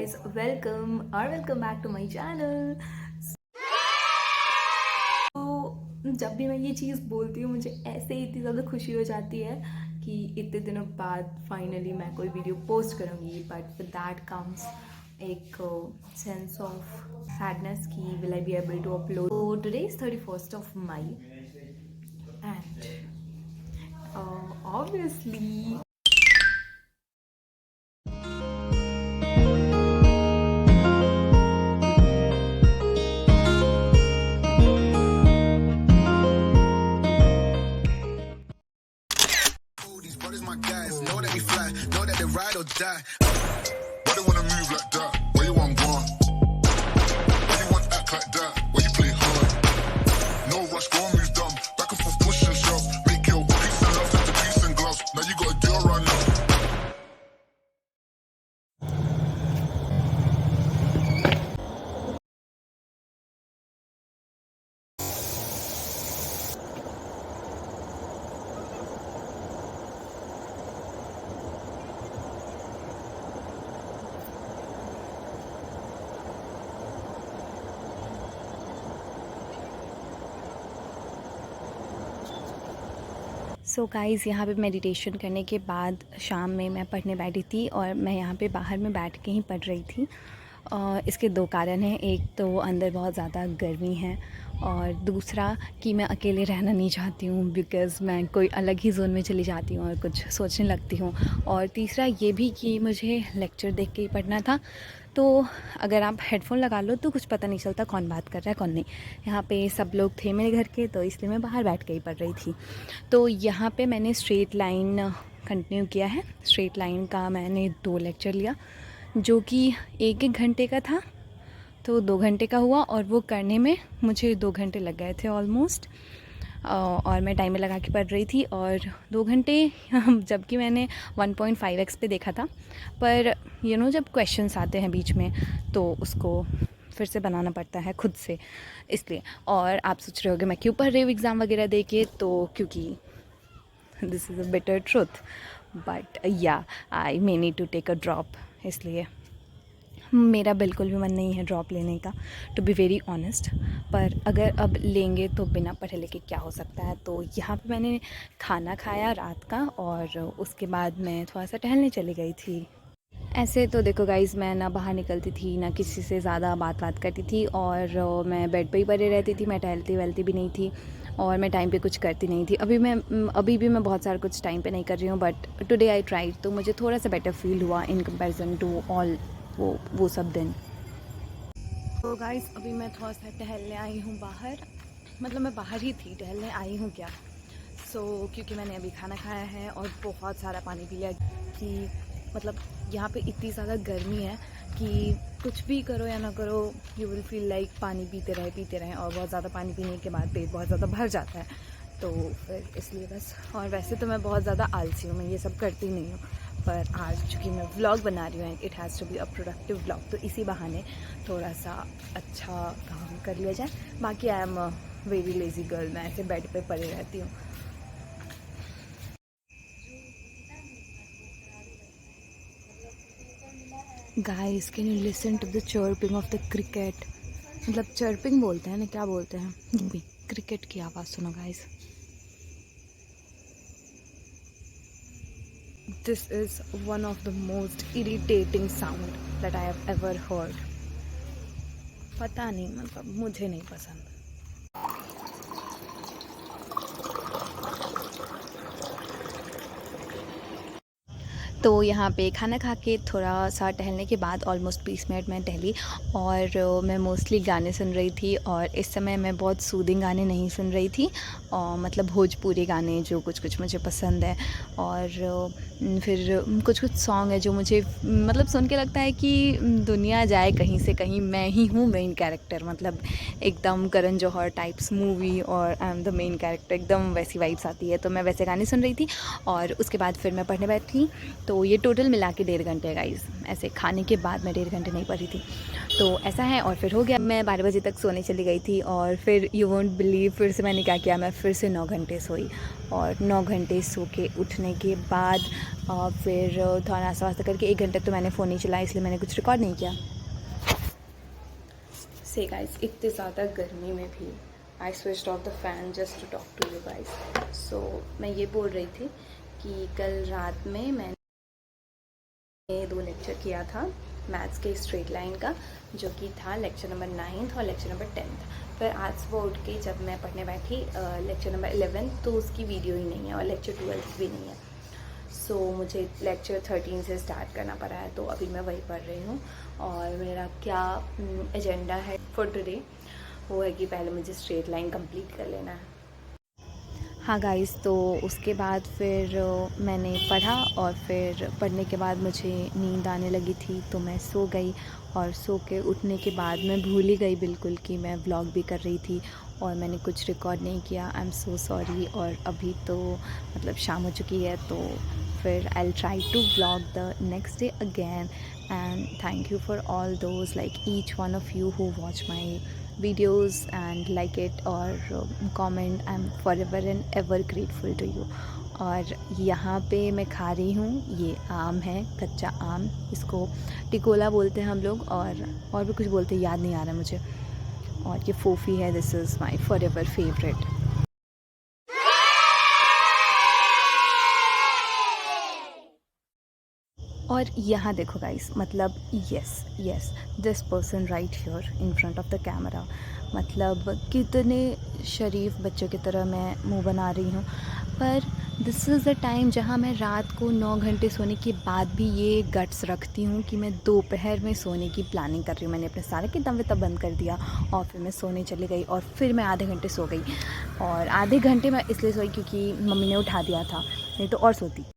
guys, welcome back to my channel. तो जब भी मैं ये चीज़ बोलती हूँ मुझे ऐसे ही इतनी ज़्यादा खुशी हो जाती है कि इतने दिनों बाद फाइनली मैं कोई वीडियो पोस्ट करूँगी, बट विद दैट कम्स एक सेंस ऑफ सैडनेस कि will I be able to upload. तो today is 31st of May and obviously these brothers my guys, know that we fly, know that they ride or die. Why they wanna move like that? Where you want gone? Why you want act like that? Why you play hard? No rush, go and move dumb. Back and forth, push and shove. Make your peace and love into peace and gloves. Now you got a deal right now. So guys यहाँ पे meditation करने के बाद शाम में मैं पढ़ने बैठी थी और मैं यहाँ पे बाहर में बैठ के ही पढ़ रही थी. इसके दो कारण हैं. एक तो अंदर बहुत ज़्यादा गर्मी है और दूसरा कि मैं अकेले रहना नहीं चाहती हूँ बिकॉज़ मैं कोई अलग ही जोन में चली जाती हूँ और कुछ सोचने लगती हूँ. और तीसरा ये भी कि मुझे लेक्चर देख के ही पढ़ना था, तो अगर आप हेडफोन लगा लो तो कुछ पता नहीं चलता कौन बात कर रहा है कौन नहीं. यहाँ पे सब लोग थे मेरे घर के, तो इसलिए मैं बाहर बैठ के ही पढ़ रही थी. तो यहाँ पे मैंने स्ट्रेट लाइन कंटिन्यू किया है. स्ट्रेट लाइन का मैंने 2 लेक्चर लिया जो कि 1-1 घंटे का था, तो 2 घंटे का हुआ और वो करने में मुझे 2 घंटे लग गए थे ऑलमोस्ट. और मैं टाइमर लगा के पढ़ रही थी और 2 घंटे जबकि मैंने 1.5x पे देखा था. पर जब क्वेश्चंस आते हैं बीच में तो उसको फिर से बनाना पड़ता है खुद से, इसलिए. और आप सोच रहे होगे मैं क्यों पढ़ रही हूँ एग्ज़ाम वगैरह दे के, तो क्योंकि this is a bitter truth, but yeah I may need to take a drop. इसलिए मेरा बिल्कुल भी मन नहीं है ड्रॉप लेने का, टू बी वेरी ऑनेस्ट. पर अगर अब लेंगे तो बिना पढ़े लेके क्या हो सकता है. तो यहाँ पे मैंने खाना खाया रात का और उसके बाद मैं थोड़ा सा टहलने चली गई थी. ऐसे तो देखो गाइज़, मैं ना बाहर निकलती थी ना किसी से ज़्यादा बात करती थी और मैं बेड पे ही पड़ी रहती थी. मैं टहलती वहलती भी नहीं थी और मैं टाइम पे कुछ करती नहीं थी. अभी भी मैं बहुत सारा कुछ टाइम पे नहीं कर रही हूँ, बट टुडे आई ट्राइड, तो मुझे थोड़ा सा बेटर फील हुआ इन कंपैरिजन टू ऑल वो सब दिन. तो गाइज़ अभी मैं थोड़ा सा टहलने आई हूँ बाहर. मतलब मैं बाहर ही थी, टहलने आई हूँ क्या. क्योंकि मैंने अभी खाना खाया है और बहुत सारा पानी पी लिया. कि मतलब यहाँ पे इतनी ज़्यादा गर्मी है कि कुछ भी करो या ना करो यू विल फील लाइक पानी पीते रहें. और बहुत ज़्यादा पानी पीने के बाद पेट बहुत ज़्यादा भर जाता है, तो फिर इसलिए बस. और वैसे तो मैं बहुत ज़्यादा आलसी हूँ, मैं ये सब करती नहीं हूँ, पर आज चूँकि मैं व्लॉग बना रही हूँ and it has to be a productive vlog, तो इसी बहाने थोड़ा सा अच्छा काम कर लिया जाए. बाकी I am a very lazy girl, मैं ऐसे बेड पे पड़ी रहती हूँ. Guys can you listen to the chirping of the cricket. मतलब चर्पिंग बोलते हैं ना, क्या बोलते हैं, क्रिकेट की आवाज़ सुनो guys. This is one of the most irritating sound that I have ever heard. पता नहीं, मतलब मुझे नहीं पसंद. तो यहाँ पे खाना खा के थोड़ा सा टहलने के बाद ऑलमोस्ट 20 मिनट मैं टहली और मैं मोस्टली गाने सुन रही थी. और इस समय मैं बहुत सूदिंग गाने नहीं सुन रही थी, और मतलब भोजपुरी गाने जो कुछ मुझे पसंद है. और फिर कुछ सॉन्ग है जो मुझे मतलब सुन के लगता है कि दुनिया जाए कहीं से कहीं, मैं ही हूँ मेन कैरेक्टर. मतलब एकदम करण जौहर टाइप्स मूवी और I am the main character, एकदम वैसी वाइब्स आती है. तो मैं वैसे गाने सुन रही थी और उसके बाद फिर मैं पढ़ने बैठी. तो ये टोटल मिला के 1.5 घंटे है गाइज़। ऐसे खाने के बाद मैं 1.5 घंटे नहीं पढ़ी थी, तो ऐसा है। और फिर हो गया, मैं 12 बजे तक सोने चली गई थी और फिर यू वोंट बिलीव फिर से मैंने क्या किया, मैं फिर से 9 घंटे सोई। और 9 घंटे सो के उठने के बाद फिर थोड़ा नाश्ता वास्ता करके 1 घंटे तो मैंने फ़ोन नहीं चलाया, इसलिए मैंने कुछ रिकॉर्ड नहीं किया। से गाइस इतने ज़्यादा गर्मी में भी I switched off the fan just to talk to you guys. So मैं ये बोल रही थी कि कल रात में मैंने 2 लेक्चर किया था मैथ्स के स्ट्रेट लाइन का, जो कि था लेक्चर नंबर 9 और लेक्चर नंबर 10। फिर आज सुबह उठ के जब मैं पढ़ने बैठी लेक्चर नंबर 11, तो उसकी वीडियो ही नहीं है और लेक्चर 12 भी नहीं है। सो मुझे लेक्चर 13 से स्टार्ट करना पड़ा है, तो अभी मैं वही पढ़ रही हूँ। और मेरा क्या एजेंडा है फॉर टुडे, वो है कि पहले मुझे स्ट्रेट लाइन कंप्लीट कर लेना है। हाँ गाइस, तो उसके बाद फिर मैंने पढ़ा और फिर पढ़ने के बाद मुझे नींद आने लगी थी, तो मैं सो गई। और सो के उठने के बाद मैं भूल ही गई बिल्कुल कि मैं व्लॉग भी कर रही थी और मैंने कुछ रिकॉर्ड नहीं किया। I am so sorry. और अभी तो मतलब शाम हो चुकी है, तो फिर I will try to vlog the next day again. And thank you for all those like each one of you who watch my videos and like it or comment. I'm forever and ever grateful to you. और यहाँ पे मैं खा रही हूँ, ये आम है, कच्चा आम, इसको टिकोला बोलते हैं हम लोग, और भी कुछ बोलते हैं, याद नहीं आ रहा मुझे। और ये फोफी है, this is my forever favourite. और यहाँ देखो गाइस, मतलब yes this person right here in front of the camera, मतलब कितने शरीफ बच्चों की तरह मैं मुंह बना रही हूँ। पर दिस इज़ द टाइम जहाँ मैं रात को 9 घंटे सोने के बाद भी ये गट्स रखती हूँ कि मैं दोपहर में सोने की प्लानिंग कर रही हूँ। मैंने अपने सारे किताबें तब बंद कर दिया और फिर मैं सोने चली गई। और फिर मैं आधे घंटे सो गई, और आधे घंटे मैं इसलिए सोई क्योंकि मम्मी ने उठा दिया था, नहीं तो और सोती।